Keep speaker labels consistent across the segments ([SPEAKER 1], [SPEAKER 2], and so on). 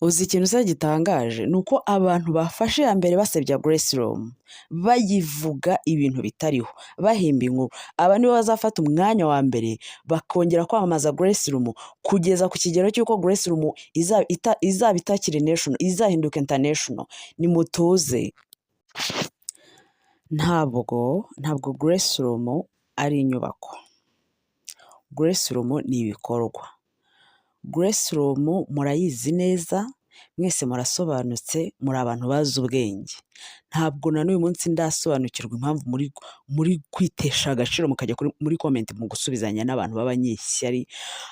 [SPEAKER 1] Uzi ikintu se gitangaje ni uko abantu bafashe iya mbere basebya Grace Room bayivuga ibintu bitariho bahimba inkuru, aba nibo bazafata umwanya wa mbere bakongera kwamamaza Grace Room kugeza ku kigero cy'uko Grace Room izaba itakiri national, izahinduka international. Nimutuze, ntabwo Grace Room ari inyubako. Grace Room ni ibikorwa. Grace Room murayizi neza, mwese murasobanutse, muri abantu bazi ubwenge. Ntabwo na n'uyu munsi ndasobanukirwa impamvu muri kwitesha agaciro mukajya muri comment mu gusubizanya n'abantu b'abanyeshyari,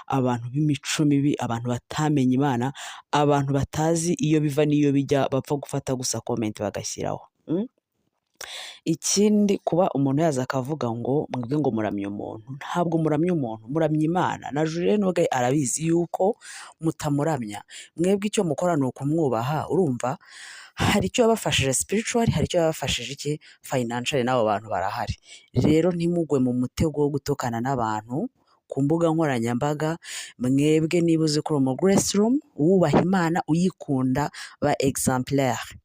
[SPEAKER 1] abantu b'imico mibi, abantu batamenye Imana, abantu batazi iyo biva n'iyo bijya, bapfa gufata gusa comment bagashyiraho. Ikindi, kuba umuntu yaza akavuga ngo mwebwe ngo muramya umuntu, ntabwo muramya umuntu, muramya Imana. Na Julienne ubwe arabizi yuko mutamuramya. Mwebwe icyo mukora ni ukumwubaha. Urumva, hari icyo yabafashije spiritually, hari icyo yabafashije iki financially, n'abo bantu barahari. Rero ntimugwe mu mutego wo gutukana n'abantu ku mbuga nkoranyambaga. Mwebwe niba uzi ko uri mu Grace Room, wubaha Imana, uyikunda, ba exemplaire.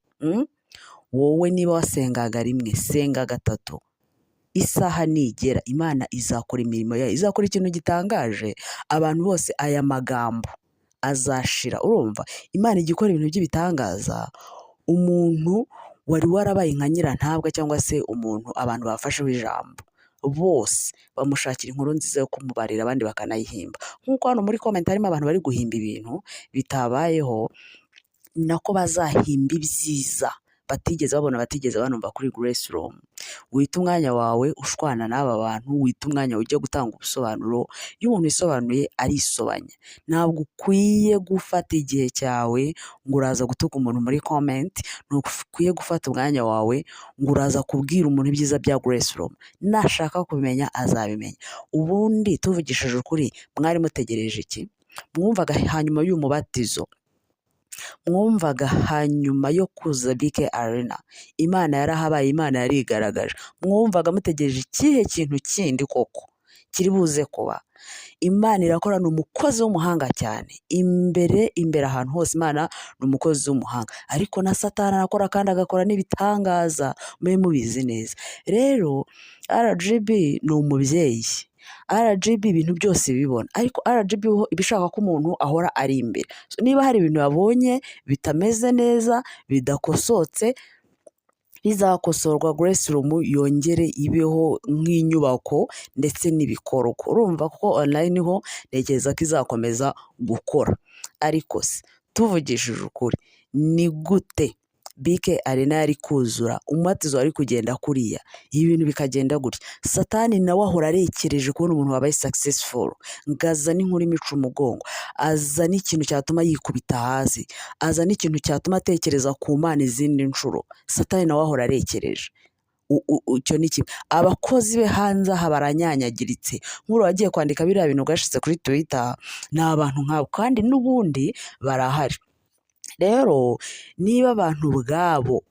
[SPEAKER 1] Wowe niba wasengaga rimwe, senga gatatu. Isaha nigera Imana izakora imirimo yayo, izakora ikintu gitangaje. Abantu bose aya magambo azashira. Urumva, Imana igikora ibintu by'ibitangaza. Umuntu wari warabaye nka nyirantabwa cyangwa se umuntu abantu bafasheho ijambo, bose bamushakira inkuru nziza yo kumubarira, abandi bakanayihimba. Nk'uko hano muri comment harimo abantu bari guhimba ibintu bitabayeho, nako bazahimba ibyiza batigeze babona, batigeze banumva kuri Grace Room. Wita umwanya wawe ushwana n'aba bantu, wita umwanya ujya gutanga ubusobanuro. Iyo umuntu yisobanuye arisobanya. Ntabwo ukwiye gufata igihe cyawe ngo uraza gutuka umuntu muri comment, ntukwiye gufata umwanya wawe ngo uraza kubwira umuntu ibyiza bya Grace Room. Nashaka kubimenya azabimenya. Ubundi tuvugishije ukuri, mwari mutegereje iki? Mwumvaga hanyuma y'uyu mubatizo, mwumvaga hanyuma yo kuza BK Arena Imana yarahabaye, Imana yarigaragaje, mwumvaga mutegereje ikihe kintu kindi koko kiri buze kuba? Imana irakora, ni umukozi w'umuhanga cyane. Imbere ahantu hose Imana ni umukozi w'umuhanga, ariko na Satani arakora kandi agakora n'ibitangaza, mube mubizi neza. Rero RGB ni umubyeyi. RGB ibintu byose bibona, ariko RGB ibishaka ko umuntu ahora ari imbere. Niba hari ibintu babonye bitameze neza, bidakosotse, bizakosorwa, Grace Room yongere ibeho nk'inyubako ndetse n'ibikorwa. Urumva ko online ho ntekereza ko izakomeza gukora. Ariko se tuvugishije ukuri, ni gute BK Arena yari kuzura, umubatizo wari kugenda kuriya, ibintu bikagenda gutya? Satani nawe ahora arekereje kubona umuntu wabaye successful, ngaza n'inkuru imica umugongo, aza n'ikintu cyatuma yikubita hasi, aza n'ikintu cyatuma atekereza ku Mana izindi nshuro. Satani nawe ahora arekereje. Icyo ni kimwe. Abakozi be hanze aha baranyanyagiritse. Nk'uru wagiye kwandika biriya bintu ugashize kuri Twitter, ni abantu nk'abo kandi n'ubundi barahari. Rero niba abantu ubwabo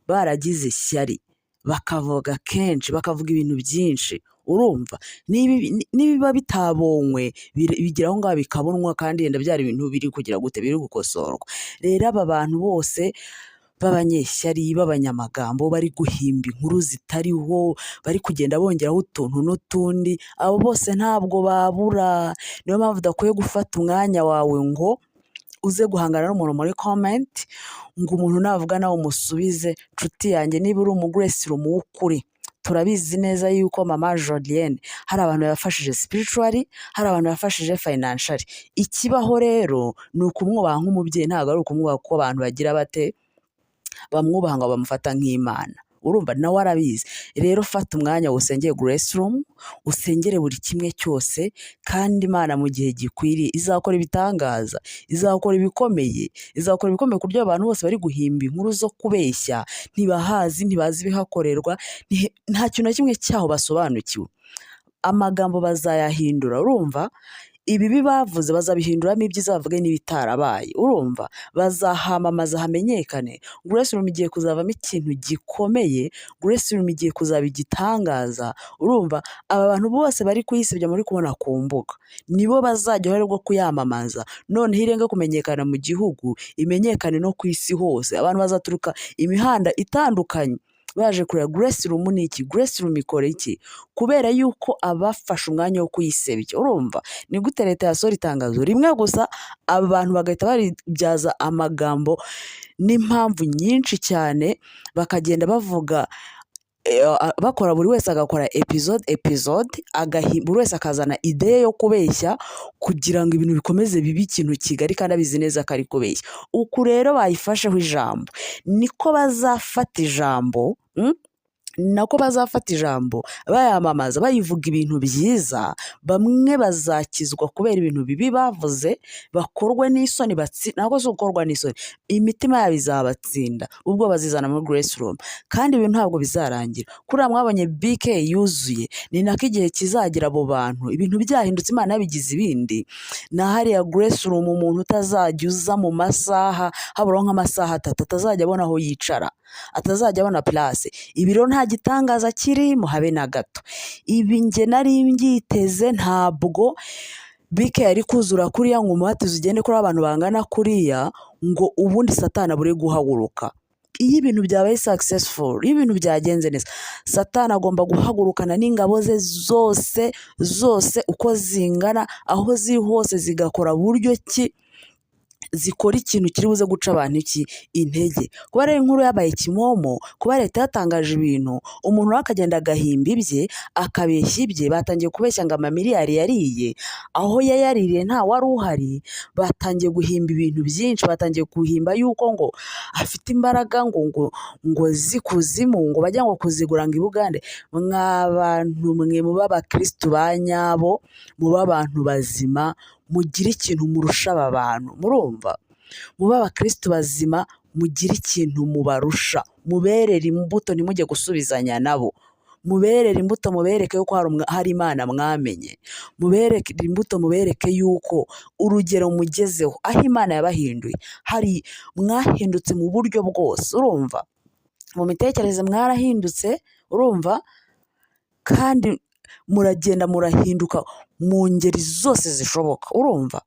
[SPEAKER 1] baragize ishyari, bakavuga kenshi, bakavuga ibintu byinshi, urumva nibiba bitabonywe bigira aho ngaho bikabonwa, kandi yenda byari ibintu biri kugira gute, biri gukosorwa. Rero aba bantu bose b'abanyeshyari, b'abanyamagambo, bari guhimba inkuru zitariho, bari kugenda bongeraho utuntu n'utundi, abo bose ntabwo babura. Niyo mpamvu udakwiye gufata umwanya wawe ngo uze guhangana n'umuntu muri comment, ngo umuntu navuga nawe umusubize. Nshuti yanjye, niba uri umu Grace Room w'ukuri, turabizi neza yuko mama Julienne hari abantu yafashije spiritually, hari abantu yafashije financially. Ikibaho rero ni ukumwubaha nk'umubyeyi, ntabwo ari ukumwubaha kuko abantu bagira bate, bamwubaha ngo bamufata nk'Imana. Urumva nawe arabizi. Rero fata umwanya usengere Grace Room, usengere buri kimwe cyose, kandi Imana mu gihe gikwiriye izakora ibitangaza, izakora ibikomeye, izakora ibikomeye ku buryo abantu bose bari guhimba inkuru zo kubeshya, ntibahazi, ntibazi ibihakorerwa, nta kintu na kimwe cyaho basobanukiwe. Amagambo bazayahindura. Urumva, ibibi bavuze bazabihinduramo ibyiza bavuge n'ibitarabaye, urumva, bazahamamaza hamenyekane. Grace Room igiye kuzavamo ikintu gikomeye, Grace Room igiye kuzaba igitangaza, urumva. Aba bantu bose bari kuyisebya muri kubona ku mbuga nibo bazajya uruhare rwo kuyamamaza, noneho irenge kumenyekana mu gihugu, imenyekane no ku isi hose. Abantu bazaturuka imihanda itandukanye baje kureba Grace Room ni iki, Grace Room ikora iki, kubera yuko abafashe umwanya wo kuyisebya, urumva. Ni gute leta yasohora itangazo rimwe gusa aba bantu bagahita baribyaza amagambo n'impamvu nyinshi cyane, bakagenda bavuga bakora, buri wese agakora episode buri wese akazana ideye yo kubeshya kugira ngo ibintu bikomeze bibe ikintu kigari kandi abizi neza ko ari kubeshya. Uku rero bayifasheho ijambo niko bazafata ijambo bayamamaza, bayivuga ibintu byiza. Bamwe bazakizwa kubera ibintu bibi bavuze, bakorwe n'isoni, ntabwo si gukorwa n'isoni, imitima yabo izabatsinda, ubwo bazizana muri Grace Room. Kandi ibintu ntabwo bizarangira kuriya mwabonye BK yuzuye, ni nako igihe kizagira abo bantu ibintu byahindutse, Imana yabigize ibindi. Na hariya Grace Room umuntu utazajya uza mu masaha, haburaho nk'amasaha 3 atazajya abona aho yicara, atazajya abona place. Ibi rero nta gitangaza kirimo habe na gato. Ibi nge nari mbyiteze, ntabwo BK yari kuzura kuriya ngo umuhatizi ugende kuri abantu bangana kuriya ngo ubundi Satani abure guhaguruka. Iyo ibintu byabaye successful, iyo ibintu byagenze neza, Satani agomba guhagurukana n'ingabo ze zose uko zingana, aho ziri hose zigakora buryo ki zikora ikintu kiri buze guca abantu intege. Kuba rero inkuru yabaye kimomo, kuba leta yatangaje ibintu, umuntu we akagenda agahimba ibye, akabeshya ibye, batangiye kubeshya ngo amamiliyari yariye, aho yayaririye nta wari uhari. Batangiye guhimba ibintu byinshi, batangiye guhimba yuko ngo afite imbaraga, ngo zikuzimu, ngo bajya ngo kuzigura ngo i Bugande. Mw'abantu mwe muba abakristu ba nyabo, muba abantu bazima, mugire ikintu murusha aba bantu, murumva. Muba abakristu bazima, mugire ikintu mubarusha, muberere imbuto, ntimujye gusubizanya nabo. Muberere imbuto, mubereke yuko hari Imana mwamenye, mubereke imbuto, mubereke yuko urugero mugezeho aho Imana yabahinduye hari, mwahindutse mu buryo bwose, urumva. Mu mitekerereze mwarahindutse, urumva, kandi muragenda murahinduka mu ngeri zose zishoboka, urumva.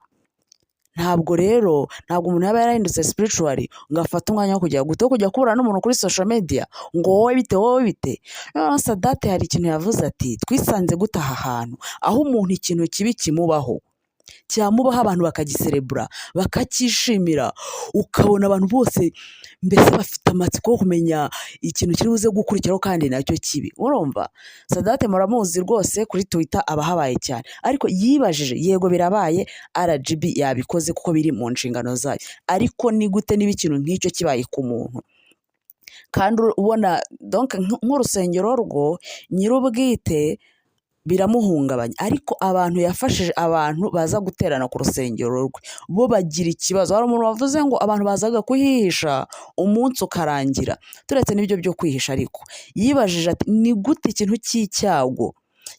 [SPEAKER 1] Ntabwo umuntu yaba yarahindutse spiritually ngo afate umwanya wo kujya kubura n'umuntu kuri social media ngo wowe bite. Noneho Sadate hari ikintu yavuze ati, twisanze gute aha hantu aho umuntu ikintu kibi kimubaho, cyamubaho abantu bakagiserebura, bakacyishimira, ukabona abantu bose mbese bafite amatsiko yo kumenya ikintu kiri buze gukurikiraho kandi nacyo kibi, urumva. Sadate muramuzi rwose, kuri Twitter aba habaye cyane, ariko yibajije, yego birabaye, RGB yabikoze kuko biri mu nshingano zayo, ariko ni gute niba ikintu nk'icyo kibaye ku muntu? Kandi ubona donc nk'urusengero rwo nyir'ubwite biramuhungabanya, ariko abantu yafashije, abantu baza guterana ku rusengero rwe bo bagira ikibazo. Hari umuntu wavuze ngo abantu bazaga kuhihisha umunsi ukarangira, turetse n'ibyo byo kwihisha, ariko yibajije ati, ni gute ikintu cy'icyago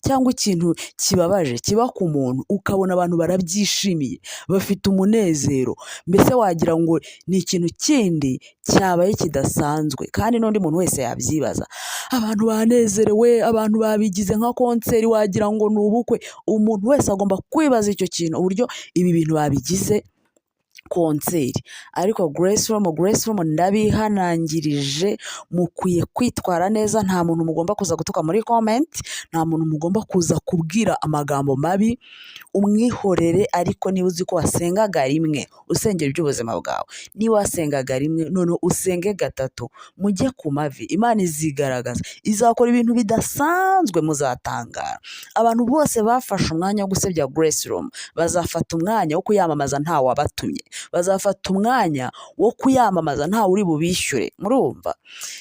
[SPEAKER 1] cyangwa ikintu kibabaje kiba ku muntu ukabona abantu barabyishimiye, bafite umunezero, mbese wagira ngo ni ikintu kindi cyabaye kidasanzwe. Kandi n'undi muntu wese yabyibaza, abantu banezerewe, abantu babigize nka konseri, wagira ngo ni ubukwe. Umuntu wese agomba kwibaza icyo kintu, uburyo ibi bintu babigize konseri. Ariko Grace Room ndabihanangirije, mukwiye kwitwara neza. Nta muntu mugomba kuza gutuka muri comment, nta muntu mugomba kuza kubwira amagambo mabi. Umwihorere, ariko niba uzi ko wasengaga rimwe usengera iby'ubuzima bwawe, niba wasengaga rimwe none usenge 3, mujye ku mavi, Imana izigaragaza, izakora ibintu bidasanzwe, muzatangara. Abantu bose bafashe umwanya wo gusebya Grace Room bazafata umwanya wo kuyamamaza nta wabatumye, bazafata umwanya wo kuyamamaza nta uri bubishyure, murumva.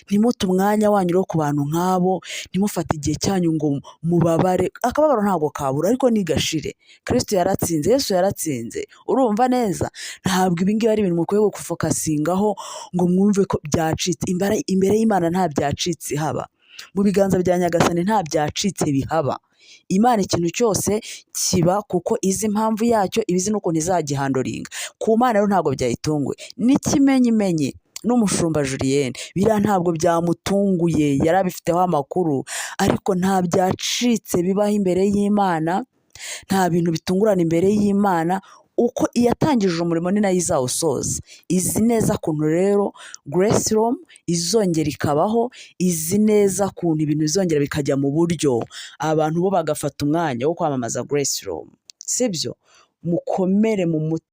[SPEAKER 1] Ntimute umwanya wanyu rero ku bantu nk'abo, ntimufate igihe cyanyu ngo mubabare. Akababaro ntabwo kabura, ariko nigashire. Kristo yaratsinze, Yesu yaratsinze, urumva neza. Ntabwo ibingibi ari ibintu mukwiye gufokasingaho ngo mwumve ko byacitse. Imbere y'Imana nta byacitse haba, mu biganza bya Nyagasani nta byacitse bihaba. Imana ikintu cyose kiba kuko izi impamvu yacyo, iba izi n'ukuntu izagihandoringa. Ku Mana rero ntabwo byayitunguye, n'ikimenyimenyi n'umushumba Julienne biriya ntabwo byamutunguye, yari abifiteho amakuru, ariko nta byacitse bibaho imbere y'Imana, nta bintu bitungurana imbere y'Imana. Uko iyatangije umurimo ni nayo izawusoza. Izi neza kuntu rero Grace Room izongera ikabaho, izi neza kuntu ibintu bizongera bikajya mu buryo, abantu bo bagafata umwanya wo kwamamaza Grace Room, sibyo? Mukomere mu mutima